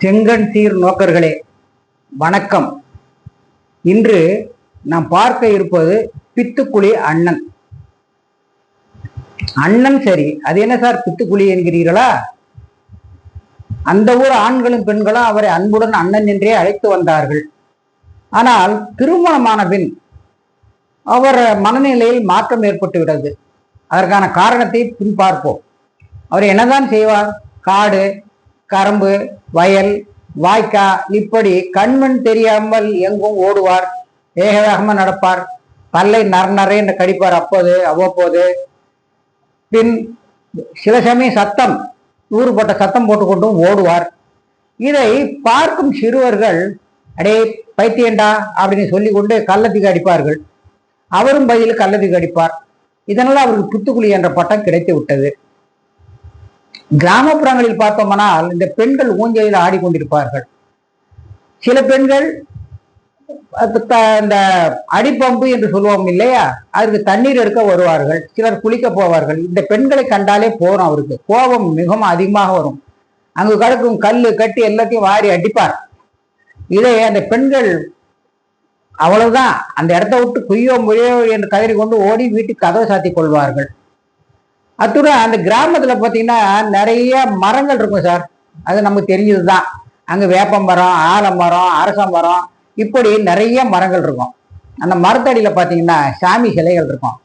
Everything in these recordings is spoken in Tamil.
செங்கண் சீர் நோக்கர்களே வணக்கம். இன்று நாம் பார்க்க இருப்பது பித்துக்குளி அண்ணன். அண்ணன் சரி, அது என்ன சார் பித்துக்குளி என்கிறீர்களா? அந்த ஊர் ஆண்களும் பெண்களும் அவரை அன்புடன் அண்ணன் என்றே அழைத்து வந்தார்கள். ஆனால் திருமணமான பின் அவர் மனநிலையில் மாற்றம் ஏற்பட்டு விட்டது. அதற்கான காரணத்தை பின் பார்ப்போம். அவர் என்னதான் செய்வார்? காடு, கரம்பு, வயல், வாய்க்கா இப்படி கண்மண் தெரியாமல் எங்கும் ஓடுவார். வேக வேகமாக நடப்பார். பல்லை நரை என்று கடிப்பார் அவ்வப்போது. பின் சில சமயம் சத்தம் ஊறுபட்ட சத்தம் போட்டுக்கொண்டும் ஓடுவார். இதை பார்க்கும் சிறுவர்கள் அடே பைத்தியண்டா அப்படின்னு சொல்லி கொண்டு கள்ளத்துக்கு அடிப்பார்கள். அவரும் பதில் கள்ளத்துக்கு அடிப்பார். இதனால அவருக்கு பித்துக்குளி என்ற பட்டம் கிடைத்து விட்டது. கிராமப்புறங்களில் பார்த்தோம்னால் இந்த பெண்கள் ஊஞ்சலில் ஆடிக்கொண்டிருப்பார்கள். சில பெண்கள் இந்த அடிப்பம்பு என்று சொல்லுவோம் இல்லையா, அதுக்கு தண்ணீர் எடுக்க வருவார்கள். சிலர் குளிக்க போவார்கள். இந்த பெண்களை கண்டாலே போறோம், அவருக்கு கோபம் மிகவும் அதிகமாக வரும். அங்கு கிடக்கும் கல்லு கட்டி எல்லாத்தையும் வாரி அடிப்பார். இதை அந்த பெண்கள் அவ்வளவுதான், அந்த இடத்த விட்டு குய்யோ முழியோ என்று கதறி கொண்டு ஓடி வீட்டுக்கு கதவை சாத்தி கொள்வார்கள். அத்துடன் அந்த கிராமத்துல பாத்தீங்கன்னா நிறைய மரங்கள் இருக்கும் சார். அது நமக்கு தெரிஞ்சதுதான். அங்க வேப்ப மரம், ஆலமரம், அரச மரம் இப்படி நிறைய மரங்கள் இருக்கும். அந்த மரத்தடியில பாத்தீங்கன்னா சாமி சிலைகள் இருக்கும்.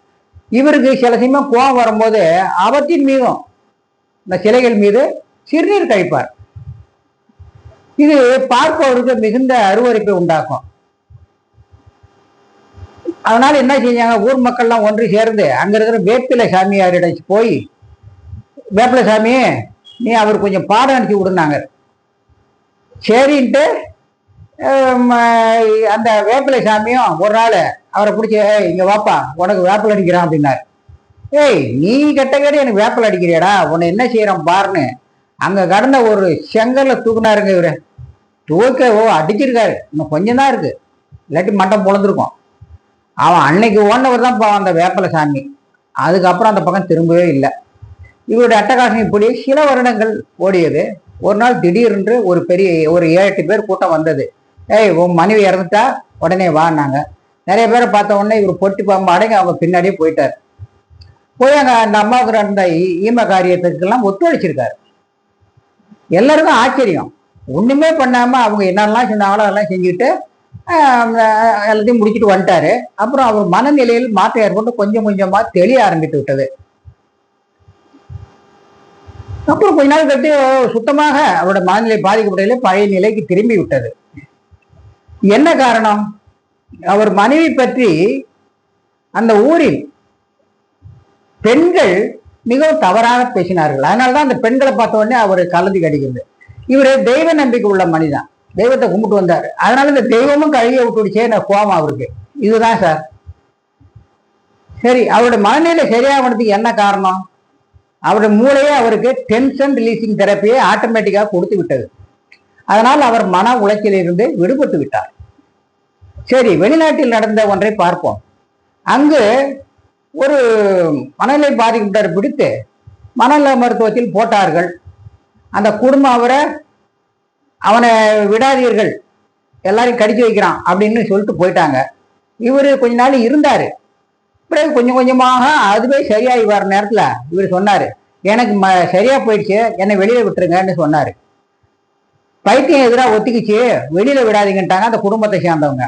இவருக்கு சில சமயம் கோபம் வரும்போது அவற்றின் மீதும் இந்த சிலைகள் மீது சிறுநீர் கழிப்பார். இது பார்ப்பவருக்கு மிகுந்த அருவருப்பை உண்டாக்கும். அதனால என்ன செஞ்சாங்க, ஊர் மக்கள்லாம் ஒன்று சேர்ந்து அங்க இருக்கிற வேப்பிலை சாமியாரிடம் போய், வேப்பிலை சாமி நீ அவர் கொஞ்சம் பாடம் அனுப்பிச்சு விடுனாங்க. சரின்ட்டு அந்த வேப்பிலை சாமியும் ஒரு நாள் அவரை பிடிச்சி இங்க வாப்பா உனக்கு வேப்பிலை அடிக்கிறான் அப்படின்னாரு. ஏய் நீ கெட்ட கேட்டு எனக்கு வேப்பிலை அடிக்கிறியாடா, உன்னை என்ன செய்யறான் பாருன்னு அங்க கடந்த ஒரு செங்கல்ல தூக்குனாருங்க. இவரு அடிச்சிருக்காரு. இன்னும் கொஞ்சம் தான் இருக்கு, இல்லாட்டி மட்டம் பொழந்திருக்கும். அவன் அன்னைக்கு ஓடினவர் தான் போவான் அந்த வேப்பலை சாமி. அதுக்கப்புறம் அந்த பக்கம் திரும்பவே இல்லை. இவருடைய அட்டகாசம் இப்படி சில வருடங்கள் ஓடியது. ஒரு நாள் திடீரென்று ஒரு 7-8 பேர் கூட்டம் வந்தது. ஏய் உன் மனைவி இறந்துட்டா உடனே வான்னாங்க. நிறைய பேரை பார்த்த உடனே இவர் பொட்டி பாம்பு அடங்கி அவங்க பின்னாடியே போயிட்டார். போய் அங்க அந்த அம்மாவுக்கு அந்த ஈம காரியத்துக்கெல்லாம் ஒத்துழைச்சிருக்காரு. எல்லாருக்கும் ஆச்சரியம். ஒண்ணுமே பண்ணாம அவங்க என்னெல்லாம் சொன்னாங்களோ அதெல்லாம் செஞ்சுட்டு எல்லாத்தையும் முடிச்சுட்டு வந்துட்டாரு. அப்புறம் அவர் மனநிலையில் மாற்றம் ஏற்பட்டு கொஞ்சம் கொஞ்சமா தெளிய ஆரம்பித்து விட்டது. அப்புறம் கொஞ்ச நாள் கட்டி சுத்தமாக அவரோட மனநிலை பாதிக்கப்பட்டதிலே பழைய நிலைக்கு திரும்பி விட்டது. என்ன காரணம்? அவர் மனைவி பற்றி அந்த ஊரில் பெண்கள் மிகவும் தவறாக பேசினார்கள். அதனாலதான் அந்த பெண்களை பார்த்த உடனே அவர் கலந்து கடிக்கிறது. இவரு தெய்வ நம்பிக்கை உள்ள மனிதன், தெய்வத்தை கும்பிட்டு வந்தாரு. அதனால இந்த தெய்வமும் கழுவிய விட்டுடுச்சே கோபம் அவருக்கு. இதுதான் சார். சரி, அவருடைய மனநிலை சரியாகிறதுக்கு என்ன காரணம்? அவருடைய மூளையே அவருக்கு டென்ஷன் ரிலீசிங் தெரப்பியை ஆட்டோமேட்டிக்காக கொடுத்து விட்டது. அதனால் அவர் மன உளைச்சலிலிருந்து விடுபட்டு விட்டார். சரி, வெளிநாட்டில் நடந்த ஒன்றை பார்ப்போம். அங்கு ஒரு மனநிலை பாதிக்கப்பட்டவர் பிடித்து மனநல மருத்துவத்தில் போட்டார்கள். அந்த குடும்பம் அவனை விடாதீர்கள், எல்லாரையும் கடிச்சு வைக்கிறான் அப்படின்னு சொல்லிட்டு போயிட்டாங்க. இவரு கொஞ்ச நாள் இருந்தாரு. பிறகு கொஞ்சம் கொஞ்சமாக அதுவே சரியாகி வர நேரத்துல இவர் சொன்னாரு, எனக்கு சரியா போயிடுச்சு, என்னை வெளியில விட்டுருங்கன்னு சொன்னாரு. பைத்தியம் எதிராக ஒத்திக்கிச்சு, வெளியில விடாதீங்கன்ட்டாங்க அந்த குடும்பத்தை சேர்ந்தவங்க.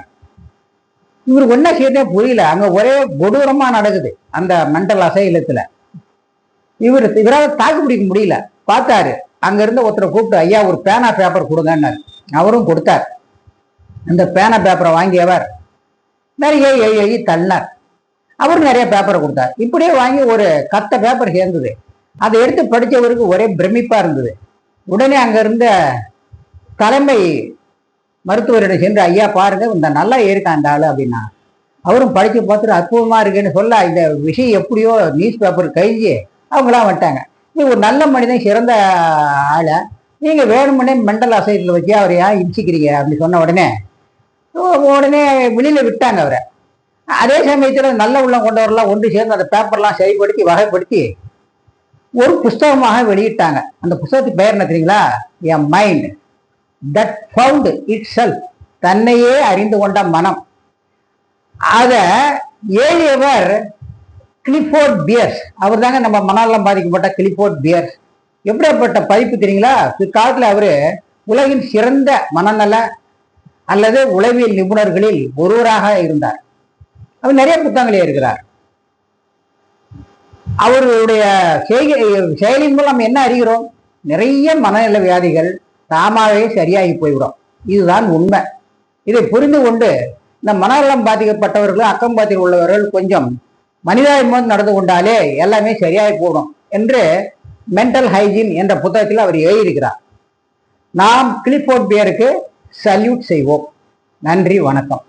இவருக்கு என்ன செய்யறதே புரியல. அங்க ஒரே கொடூரமா நடக்குது அந்த மென்டல் அசைலத்துல. இவரால் தாக்கு பிடிக்க முடியல. பார்த்தாரு, அங்க இருந்து ஒருத்தரை கூப்பிட்டு, ஐயா ஒரு பேனா பேப்பர் கொடுங்கன்னாரு. அவரும் கொடுத்தார். அந்த பேனா பேப்பரை வாங்கியவர் நிறைய எழுதி தள்ளினார். அவரும் நிறைய பேப்பரை கொடுத்தார். இப்படியே வாங்கி ஒரு 10 பேப்பர் சேர்ந்தது. அதை எடுத்து படித்தவருக்கு ஒரே பிரமிப்பா இருந்தது. உடனே அங்க இருந்த தலைமை மருத்துவரிடம் சென்று, ஐயா பாருங்க இந்த நல்லா இருக்கா அந்த ஆளு அப்படின்னா. அவரும் படிச்சு பார்த்துட்டு அற்புதமா இருக்குன்னு சொல்ல, இந்த விஷயம் எப்படியோ நியூஸ் பேப்பர் கழிஞ்சு அவங்களாம் வந்துட்டாங்க. இது ஒரு நல்ல மனிதன், சிறந்த ஆளை நீங்க வேணுமுன்னே மென்டல் அசைட்ல வச்சு அவரை ஏன் இடிச்சிக்கிறீங்க அப்படின்னு சொன்ன உடனே வெளியில விட்டாங்க அவரை. அதே சமயத்துல நல்ல உள்ளம் கொண்டவரெல்லாம் ஒன்று சேர்ந்து அந்த பேப்பர்லாம் சரிப்படுத்தி வகைப்படுத்தி ஒரு புஸ்தகமாக வெளியிட்டாங்க. அந்த புஸ்தகத்துக்கு பெயர் என்ன தெரியுங்களா? என் mind. That found itself, தன்னையே அறிந்து கொண்ட மனம். அத ஏழியவர் கிளிஃபோர்ட் பியர்ஸ். அவர் தாங்க நம்ம மனநலம் பாதிக்கப்பட்ட கிளிஃபோர்ட் பியர்ஸ். எப்படிப்பட்ட பதிப்பு தெரியுங்களா? பிற்காலத்தில் அவரு உலகின் சிறந்த மனநல அல்லது உளவியல் நிபுணர்களில் ஒருவராக இருந்தார். அவர் நிறைய புத்தகங்களே இருக்கிறார். அவருடைய செயலின் மூலம் நம்ம என்ன அறிகிறோம்? நிறைய மனநல வியாதிகள் தாமாவே சரியாகி போய்விடும். இதுதான் உண்மை. இதை புரிந்து கொண்டு இந்த மனநலம் பாதிக்கப்பட்டவர்கள், அக்கம் பக்கத்தில் உள்ளவர்கள் கொஞ்சம் மனிதாபிமானம் நடந்து கொண்டாலே எல்லாமே சரியாகி போடும் என்று மென்டல் ஹைஜீன் என்ற புத்தகத்தில் அவர் எழுதியிருக்கிறார். நாம் கிளிஃபோர்ட் பியருக்கு சல்யூட் செய்வோம். நன்றி, வணக்கம்.